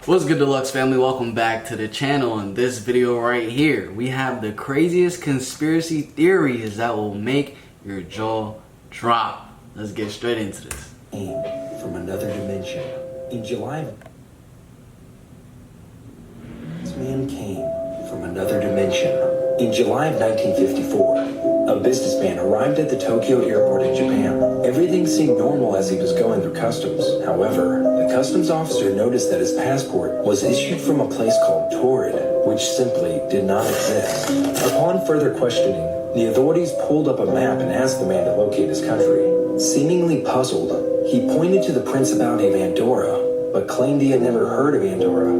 What's good, Deluxe family? Welcome back to the channel. In this video right here, we have the craziest conspiracy theories that will make your jaw drop. Let's get straight into this. From another dimension. In July, this man came from another dimension. In July of 1954, a businessman arrived at the Tokyo airport in Japan. Everything seemed normal as he was going through customs. However, the customs officer noticed that his passport was issued from a place called Torrid, which simply did not exist. Upon further questioning, the authorities pulled up a map and asked the man to locate his country. Seemingly puzzled, he pointed to the Principality of Andorra, but claimed he had never heard of Andorra.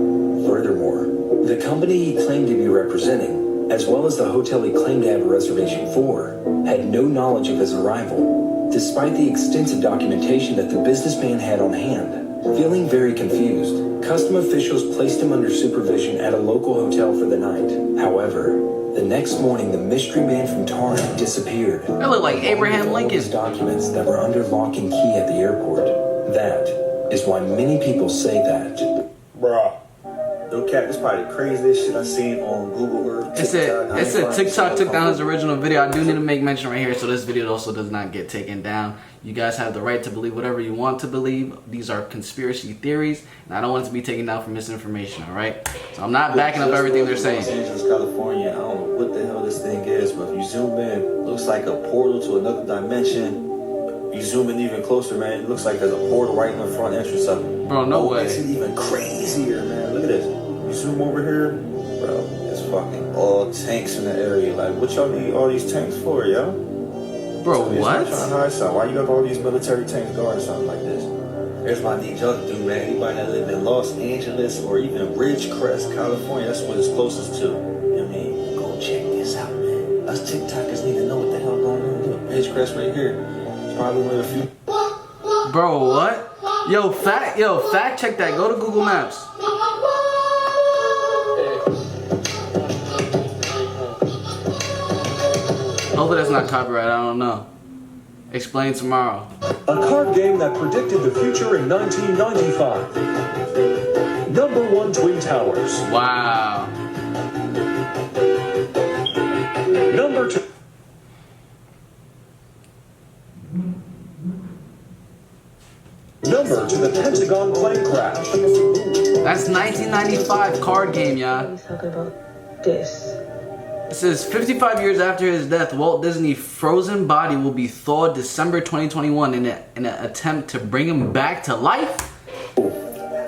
Furthermore, the company he claimed to be representing, as well as the hotel he claimed to have a reservation for, had no knowledge of his arrival, despite the extensive documentation that the businessman had on hand. Feeling very confused, custom officials placed him under supervision at a local hotel for the night. However, the next morning, the mystery man from Torrid disappeared. That looked like Abraham Lincoln. Documents that were under lock and key at the airport. That is why many people say that. Bruh. No cap, this probably the craziest shit I seen on Google Earth. It said TikTok took down his original video. I do need to make mention right here, so this video also does not get taken down. You guys have the right to believe whatever you want to believe. These are conspiracy theories, and I don't want it to be taken down for misinformation, alright? So I'm not backing up everything they're saying. Los Angeles, California, I don't know what the hell this thing is, but if you zoom in, it looks like a portal to another dimension. You zoom in even closer, man, it looks like there's a portal right in the front entrance of it. Bro, no way. It makes it even crazier, man. Look at this. You zoom over here, bro, it's fucking all tanks in the area. Like, what y'all need all these tanks for, yo? Bro, so what? Trying to hide something. Why you got all these military tanks guarding something like this? Here's what I need y'all to do, man. Anybody that live in Los Angeles or even Ridgecrest, California, that's what it's closest to. You know what I mean? Go check this out, man. Us TikTokers need to know what the hell going on. Look, Ridgecrest right here. It's probably one of the few. Bro, what? Yo, fact check that. Go to Google Maps. Hopefully that's not copyright, I don't know. Explain tomorrow. A card game that predicted the future in 1995. Number 1 Twin Towers. Wow. Number 2. Number to the Pentagon plane crash. That's 1995 card game, y'all. Talk about this. It says 55 years after his death, Walt Disney's frozen body will be thawed December 2021 in an attempt to bring him back to life.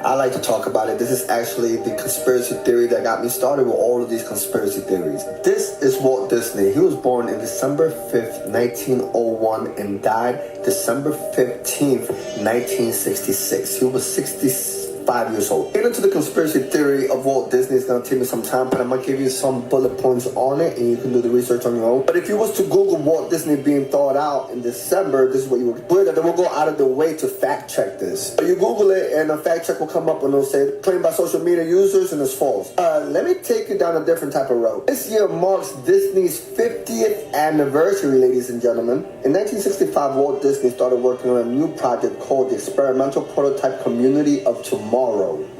I like to talk about it. This is actually the conspiracy theory that got me started with all of these conspiracy theories. This is Walt Disney. He was born in December 5th, 1901 and died December 15th, 1966. He was 65 years old. Getting into the conspiracy theory of Walt Disney is going to take me some time, but I'm going to give you some bullet points on it and you can do the research on your own. But if you was to Google Walt Disney being thawed out in December, this is what you would do. They will go out of their way to fact check this. So you Google it and a fact check will come up and it'll say claimed by social media users and it's false. Let me take you down a different type of road. This year marks Disney's 50th anniversary, ladies and gentlemen. In 1965, Walt Disney started working on a new project called the Experimental Prototype Community of Tomorrow.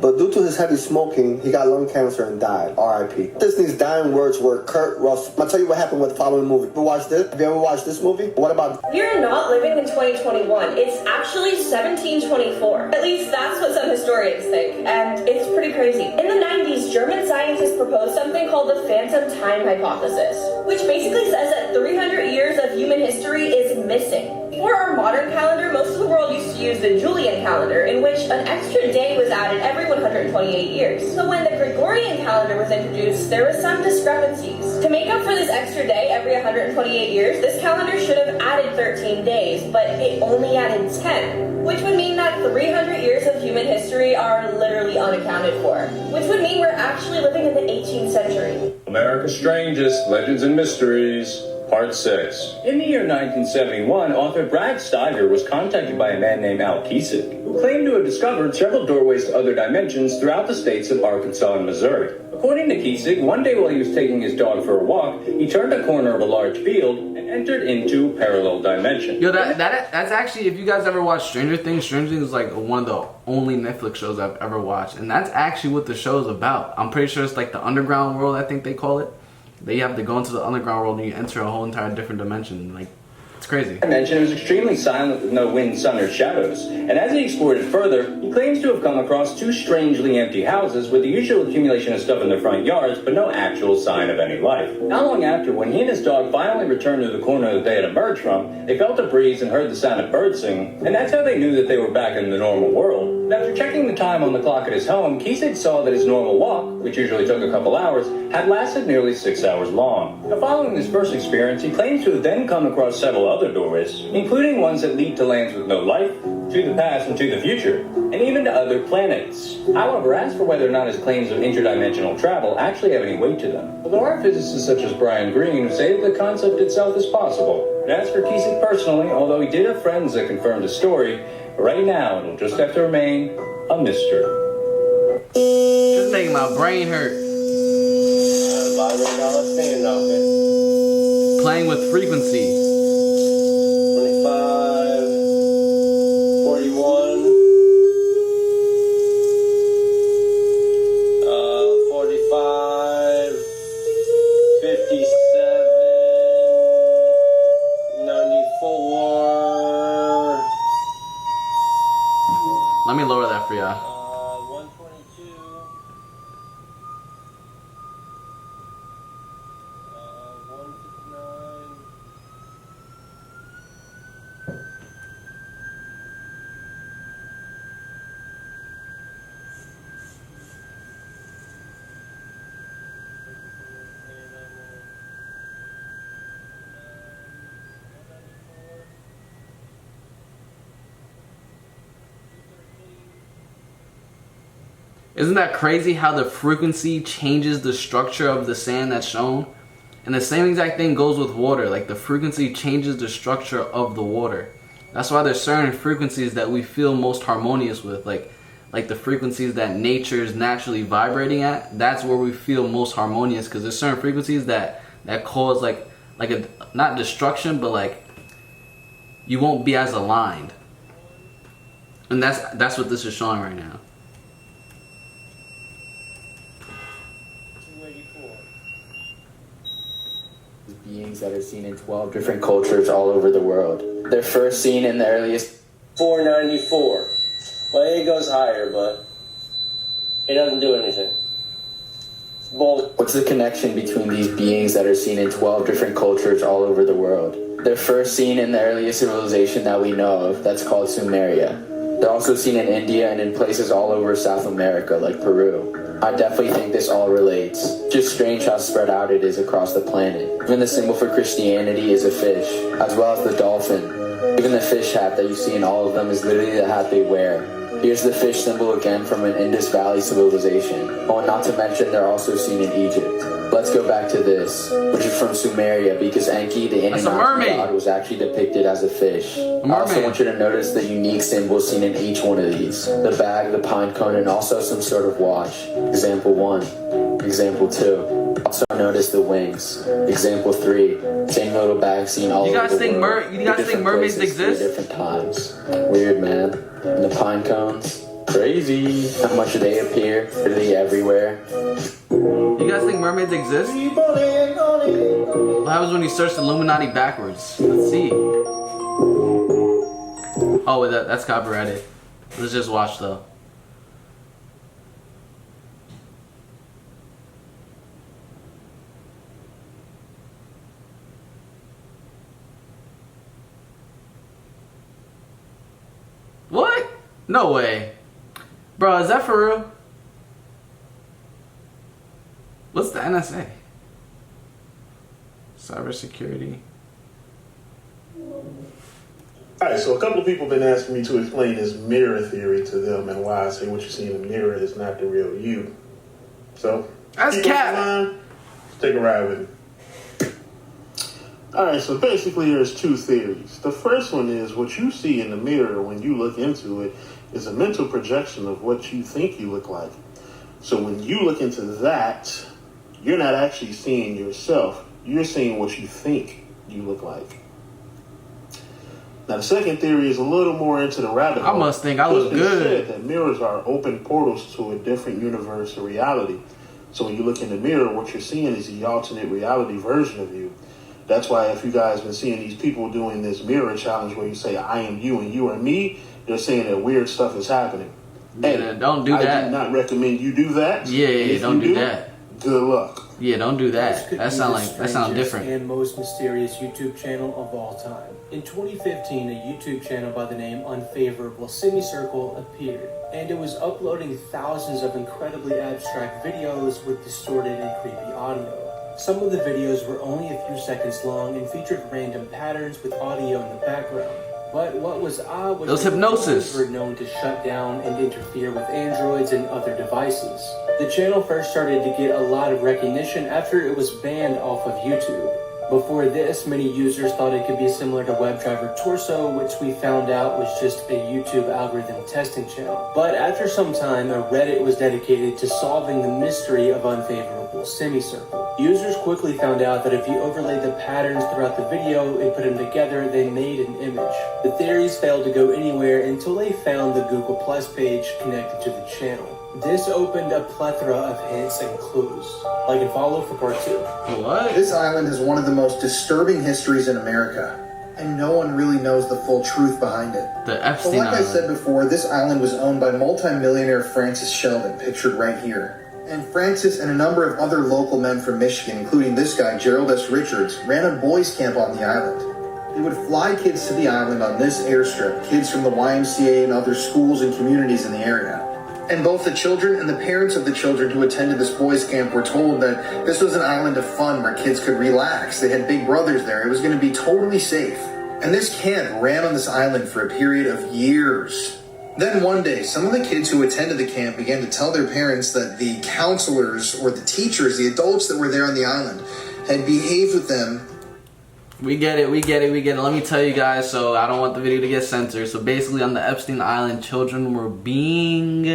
But due to his heavy smoking, he got lung cancer and died. R.I.P. Disney's dying words were Kurt Russell. I'll tell you what happened with the following movie. Have you watched this? Have you ever watched this movie? What about... You're not living in 2021. It's actually 1724. At least that's what some historians think. And it's pretty crazy. In the 90s, German scientists proposed something called the phantom time hypothesis, which basically says that 300 years of human history is missing. For our modern calendar, most of the world used to use the Julian calendar, in which an extra day was added every 128 years. So when the Gregorian calendar was introduced, there were some discrepancies. To make up for this extra day every 128 years, this calendar should have added 13 days, but it only added 10, which would mean that 300 years of human history are literally unaccounted for, which would mean we're actually living in the 18th century. America's Strangest Legends and Mysteries. Part 6. In the year 1971, author Brad Steiger was contacted by a man named Al Kiesig, who claimed to have discovered several doorways to other dimensions throughout the states of Arkansas and Missouri. According to Kiesig, one day while he was taking his dog for a walk, he turned a corner of a large field and entered into parallel dimension. Yo, that's actually, if you guys ever watch Stranger Things is like one of the only Netflix shows I've ever watched, and that's actually what the show is about. I'm pretty sure it's like the underground world, I think they call it. They have to go into the underground world and you enter a whole entire different dimension. Like, it's crazy. Dimension, it was extremely silent with no wind, sun, or shadows. And as he explored it further, he claims to have come across two strangely empty houses with the usual accumulation of stuff in their front yards, but no actual sign of any life. Not long after, when he and his dog finally returned to the corner that they had emerged from, they felt a breeze and heard the sound of birds singing, and that's how they knew that they were back in the normal world. And after checking the time on the clock at his home, Kiesig saw that his normal walk, which usually took a couple hours, had lasted nearly 6 hours long. Now, following this first experience, he claims to have then come across several other doorways, including ones that lead to lands with no life, to the past and to the future, and even to other planets. However, as for whether or not his claims of interdimensional travel actually have any weight to them, well, there are physicists such as Brian Greene who say that the concept itself is possible. And as for Kiesig personally, although he did have friends that confirmed his story, right now it'll just have to remain a mystery. Just making my brain hurt. Playing with frequency. 25, 41, 45, 57, 94. Let me lower that for y'all. 122. 159. Isn't that crazy how the frequency changes the structure of the sand that's shown? And the same exact thing goes with water. Like, the frequency changes the structure of the water. That's why there's certain frequencies that we feel most harmonious with. Like the frequencies that nature is naturally vibrating at. That's where we feel most harmonious, because there's certain frequencies that cause like a, not destruction, but like you won't be as aligned. And that's what this is showing right now. Beings that are seen in 12 different cultures all over the world. They're first seen in the earliest 494. Well, it goes higher, but it doesn't do anything. Well, What's the connection between these beings that are seen in 12 different cultures all over the world? They're first seen in the earliest civilization that we know of, that's called Sumeria. They're also seen in India and in places all over South America, like Peru. I definitely think this all relates. Just strange how spread out it is across the planet. Even the symbol for Christianity is a fish, as well as the dolphin. Even the fish hat that you see in all of them is literally the hat they wear. Here's the fish symbol again from an Indus Valley civilization. Oh, and not to mention they're also seen in Egypt. Let's go back to this, which is from Sumeria, because Enki, the Anunnaki god, was actually depicted as a fish. I also want you to notice the unique symbols seen in each one of these. The bag, the pine cone, and also some sort of watch. Example 1. Example 2. Also notice the wings. Example 3. Same little bag seen all over the world. You guys think mermaids exist? Different times. Weird, man. And the pine cones. Crazy. How much they appear literally everywhere. You guys think mermaids exist? What happens when you search the Illuminati backwards? Let's see. Oh, wait, that's copyrighted. Let's just watch though. What? No way. Bro, is that for real? What's the NSA? Cybersecurity. Alright, so a couple of people have been asking me to explain this mirror theory to them and why I say what you see in the mirror is not the real you. So, that's cat. Take a ride with me. Alright, so basically there's two theories. The first one is what you see in the mirror when you look into it is a mental projection of what you think you look like. So when you look into that, you're not actually seeing yourself. You're seeing what you think you look like. Now, the second theory is a little more into the rabbit hole. I must think I look good. Said that mirrors are open portals to a different universe or reality. So when you look in the mirror, what you're seeing is the alternate reality version of you. That's why if you guys been seeing these people doing this mirror challenge where you say, I am you and you are me, they're saying that weird stuff is happening. Yeah, Hey, don't do that. I do not recommend you do that. Yeah, don't do that. Good luck. Yeah, don't do that. That sounds different. And most mysterious YouTube channel of all time. In 2015, a YouTube channel by the name Unfavorable Semicircle appeared, and it was uploading thousands of incredibly abstract videos with distorted and creepy audio. Some of the videos were only a few seconds long and featured random patterns with audio in the background. But what was odd was those hypnosis were known to shut down and interfere with androids and other devices. The channel first started to get a lot of recognition after it was banned off of YouTube. Before this, many users thought it could be similar to WebDriver Torso, which we found out was just a YouTube algorithm testing channel. But after some time, a Reddit was dedicated to solving the mystery of Unfavorable Semicircle. Users quickly found out that if you overlaid the patterns throughout the video and put them together, they made an image. The theories failed to go anywhere until they found the Google Plus page connected to the channel. This opened a plethora of hints and clues. Like and follow for part 2. What? This island has one of the most disturbing histories in America, and no one really knows the full truth behind it. The Epstein But like Island. I said before, this island was owned by multi-millionaire Francis Sheldon, pictured right here. And Francis and a number of other local men from Michigan, including this guy, Gerald S. Richards, ran a boys' camp on the island. They would fly kids to the island on this airstrip, kids from the YMCA and other schools and communities in the area. And both the children and the parents of the children who attended this boys' camp were told that this was an island of fun where kids could relax. They had big brothers there. It was going to be totally safe. And this camp ran on this island for a period of years. Then one day, some of the kids who attended the camp began to tell their parents that the counselors or the teachers, the adults that were there on the island, had behaved with them. We get it. Let me tell you guys, so I don't want the video to get censored. So basically on the Epstein Island, children were being,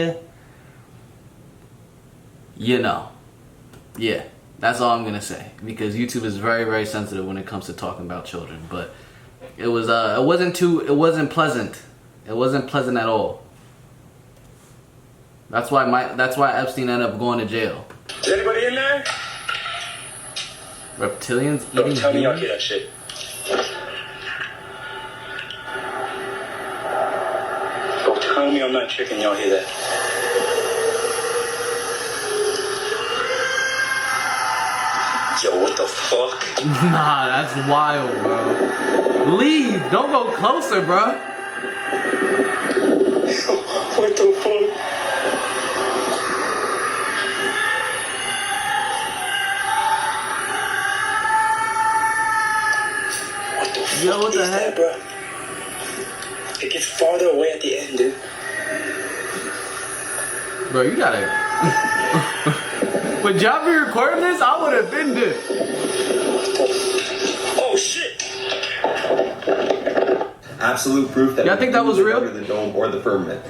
yeah, that's all I'm going to say. Because YouTube is very, very sensitive when it comes to talking about children. But it wasn't pleasant. It wasn't pleasant at all. That's why Epstein ended up going to jail. Is anybody in there? Reptilians eating Don't tell me y'all humans? hear that shit. Don't tell me I'm not chicken, y'all hear that. Yo, what the fuck? Nah, that's wild, bro. Leave. Don't go closer, bro. What the fuck? Yo, what the heck? Bro? It gets farther away at the end, dude. Bro, you gotta... Would y'all be recording this? I would have been there. Oh, shit! Absolute proof that y'all think that was real? The dome or the firmament.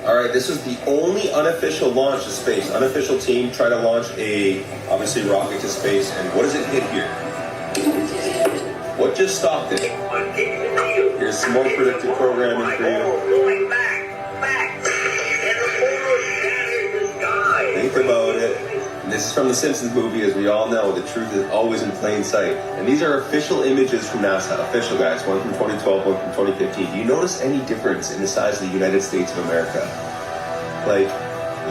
All right, this is the only unofficial launch to space. Unofficial team tried to launch a, obviously, rocket to space. And what does it hit here? What just stopped it? Here's some more predictive programming for you. Think about it. This is from the Simpsons movie, as we all know. The truth is always in plain sight. And these are official images from NASA. Official, guys. One from 2012, one from 2015. Do you notice any difference in the size of the United States of America? Like,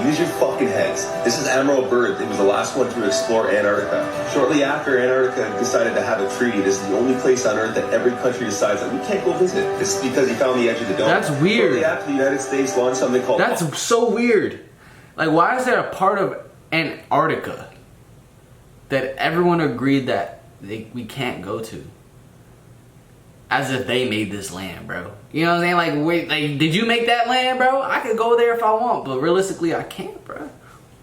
use your fucking heads. This is Admiral Byrd. He was the last one to explore Antarctica. Shortly after Antarctica decided to have a treaty, this is the only place on Earth that every country decides that we can't go visit. This is because he found the edge of the dome. That's weird. Shortly after the United States launched something called... That's so weird. Like, why is there a part of Antarctica that everyone agreed that we can't go to? As if they made this land, bro. You know what I'm saying? Like, wait, like, did you make that land, bro? I could go there if I want, but realistically, I can't, bro.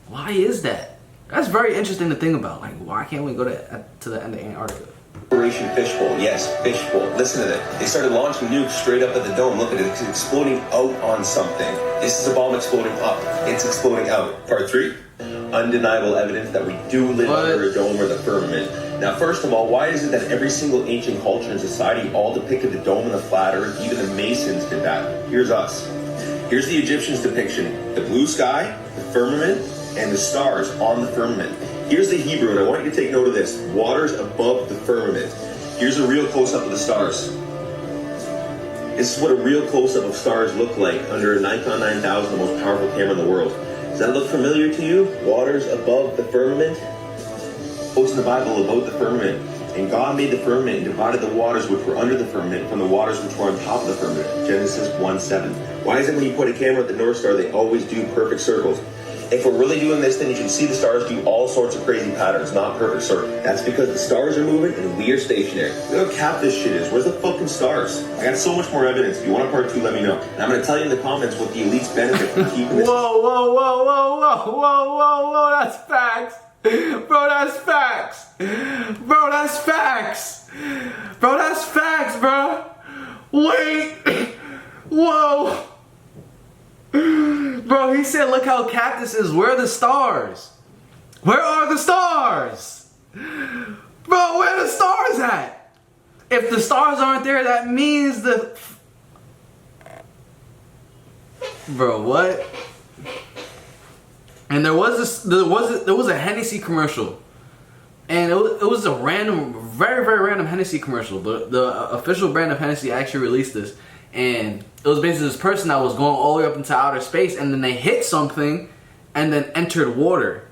Why is that? That's very interesting to think about. Like, why can't we go to the end of Antarctica? Operation Fishbowl. Yes, Fishbowl. Listen to that. They started launching nukes straight up at the dome. Look at it. It's exploding out on something. This is a bomb exploding up. It's exploding out. Part 3. Undeniable evidence that we do live under a dome or the firmament. Now, first of all, why is it that every single ancient culture and society all depicted the dome and the flat earth? Even the Masons did that. Here's us. Here's the Egyptians' depiction. The blue sky, the firmament, and the stars on the firmament. Here's the Hebrew, and I want you to take note of this. Waters above the firmament. Here's a real close-up of the stars. This is what a real close-up of stars look like under a Nikon 9000, the most powerful camera in the world. Does that look familiar to you? Waters above the firmament? Quotes in the Bible about the firmament. And God made the firmament and divided the waters which were under the firmament from the waters which were on top of the firmament. Genesis 1:7. Why is it when you put a camera at the North Star, they always do perfect circles? If we're really doing this, then you should see the stars do all sorts of crazy patterns, not perfect circles. That's because the stars are moving and we are stationary. Look how cap this shit is. Where's the fucking stars? I got so much more evidence. If you want a part 2, let me know. And I'm going to tell you in the comments what the elites benefit from keeping this. Whoa, that's facts. Bro, that's facts. Bro, that's facts. Bro, that's facts, bro. Wait. Whoa. Bro, he said, look how capped this is. Where are the stars? Where are the stars? Bro, where are the stars at? If the stars aren't there, that means the... Bro, what? And there was a Hennessy commercial. And it was a random, very random Hennessy commercial. The official brand of Hennessy actually released this. And it was basically this person that was going all the way up into outer space, and then they hit something and then entered water.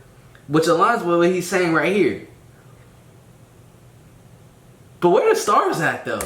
Which aligns with what he's saying right here. But where are the stars at though?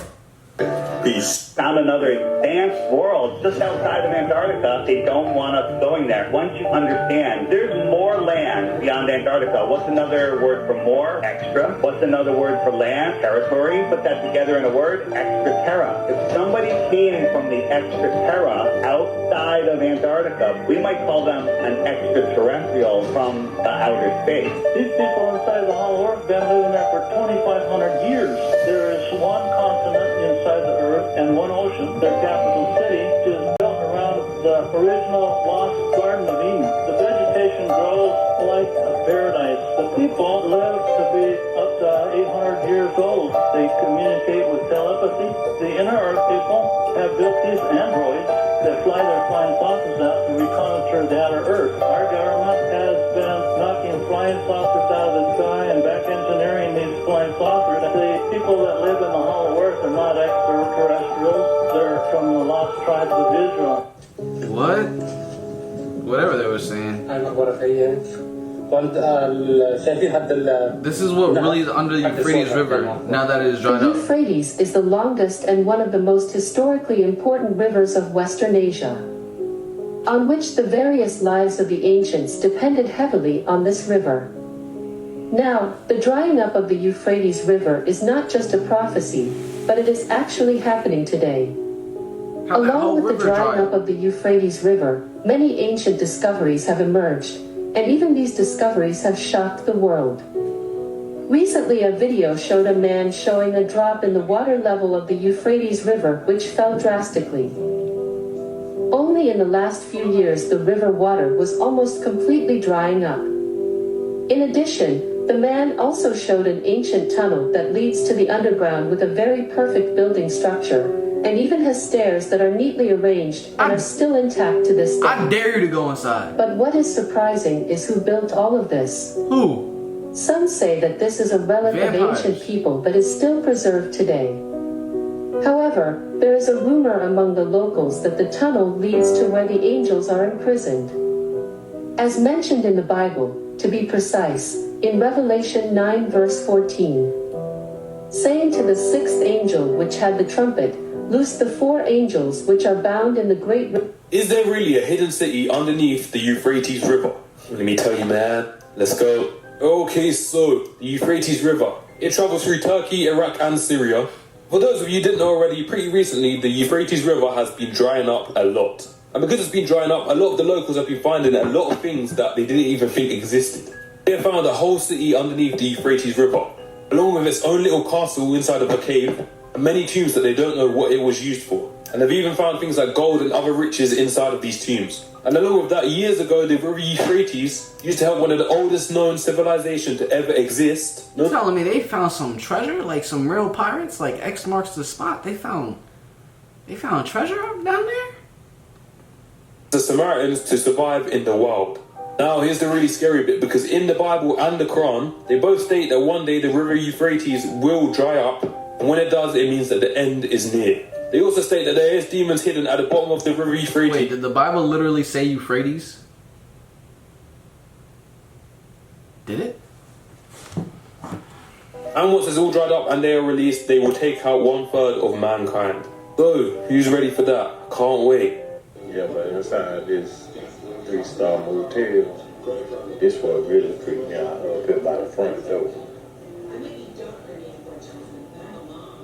Peace. Found another advanced world just outside of Antarctica. They don't want us going there. Once you understand, there's more land beyond Antarctica. What's another word for more? Extra. What's another word for land? Territory. Put that together in a word. Extraterra. If somebody came from the extraterra outside of Antarctica, we might call them an extraterrestrial from outer space. These people inside the Hollow Earth have been living there for 2,500 years. There is one continent inside the Earth and one ocean. Their capital city is built around the original lost Garden of Eden. The vegetation grows like a paradise. The people live to be up to 800 years old. They communicate with telepathy. The inner Earth people have built these androids that fly their flying saucers out to reconnoiter the outer Earth. Our government has been knocking flying saucers out of the sky and back engineering these flying saucers. The people that live in the Hollow Earth are not extraterrestrials. They're from the lost tribes of Israel. What? Whatever they were saying. This is what really is under the Euphrates River now that it is dried The up. Euphrates is the longest and one of the most historically important rivers of Western Asia, on which the various lives of the ancients depended heavily on this river. Now, the drying up of the Euphrates River is not just a prophecy, but it is actually happening today. Along with the drying up of the Euphrates River, many ancient discoveries have emerged, and even these discoveries have shocked the world. Recently, a video showed a man showing a drop in the water level of the Euphrates River, which fell drastically. Only in the last few years the river water was almost completely drying up. In addition, the man also showed an ancient tunnel that leads to the underground with a very perfect building structure, and even has stairs that are neatly arranged and are still intact to this day. I dare you to go inside. But what is surprising is who built all of this. Who? Some say that this is a relic of ancient people that is still preserved today. However, there is a rumor among the locals that the tunnel leads to where the angels are imprisoned. As mentioned in the Bible, to be precise, in Revelation 9 verse 14, saying to the sixth angel which had the trumpet, loose the 4 angels which are bound in the great river. Is there really a hidden city underneath the Euphrates River? Let me tell you, man. Let's go. Okay, so the Euphrates River. It travels through Turkey, Iraq, and Syria. For those of you who didn't know already, pretty recently the Euphrates River has been drying up a lot. And because it's been drying up, a lot of the locals have been finding a lot of things that they didn't even think existed. They have found a whole city underneath the Euphrates River, along with its own little castle inside of a cave, and many tombs that they don't know what it was used for. And they've even found things like gold and other riches inside of these tombs. And along with that, years ago, the River Euphrates used to help one of the oldest known civilizations to ever exist. You telling me they found some treasure, like some real pirates, like X marks the spot? They found treasure up down there? The Samaritans to survive in the wild. Now, here's the really scary bit, because in the Bible and the Quran, they both state that one day the River Euphrates will dry up, and when it does, it means that the end is near. They also state that there is demons hidden at the bottom of the River Euphrates. Wait, did the Bible literally say Euphrates? Did it? And once it's all dried up and they are released, they will take out 1/3 of mankind. So, who's ready for that? Can't wait. Yeah, but inside this 3-star motel, this was really freaked me out up here by the front door.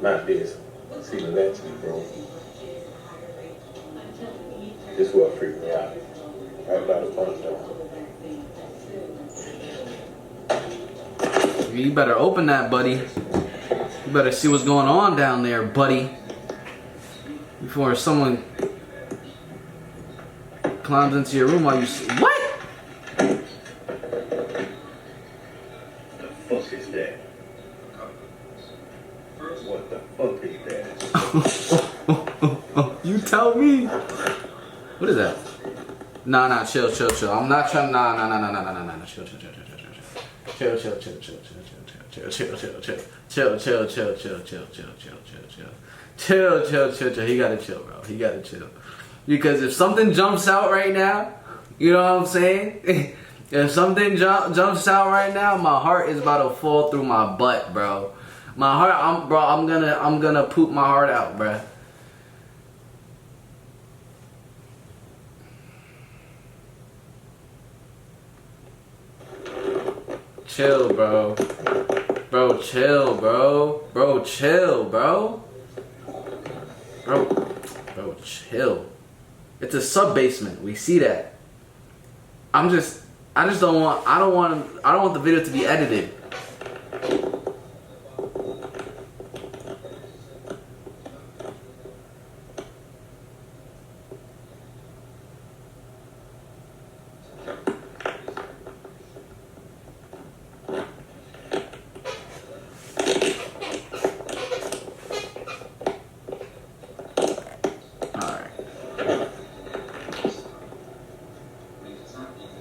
Not this. See the latch, bro. This was freaked me out. Right by the front door. You better open that, buddy. You better see what's going on down there, buddy. Before someone climbs into your room while you what? The fuck is that? What the fuck is that? You tell me. What is that? Nah, chill. I'm not trying. Nah. Chill. He gotta chill, bro. He gotta chill. Because if something jumps out right now, you know what I'm saying? If something jumps out right now, my heart is about to fall through my butt, bro. My heart, I'm gonna poop my heart out, bro. Chill, bro. Bro, chill, bro. Bro, chill, bro. Bro, chill. It's a sub-basement. We see that. I just don't want the video to be edited.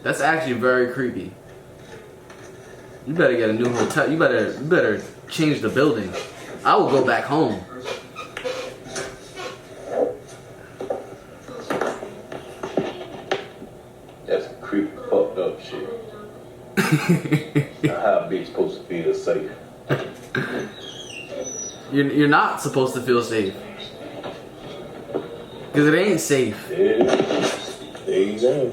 That's actually very creepy. You better get a new hotel. You better change the building. I will go back home. That's some creepy, fucked up shit. Now, how a bitch supposed to feel safe? You're not supposed to feel safe. Because it ain't safe. There you go.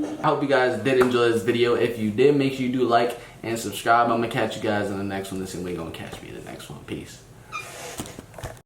I hope you guys did enjoy this video. If you did, make sure you do like and subscribe. I'm going to catch you guys in the next one. This is we're going to catch me in the next one. Peace.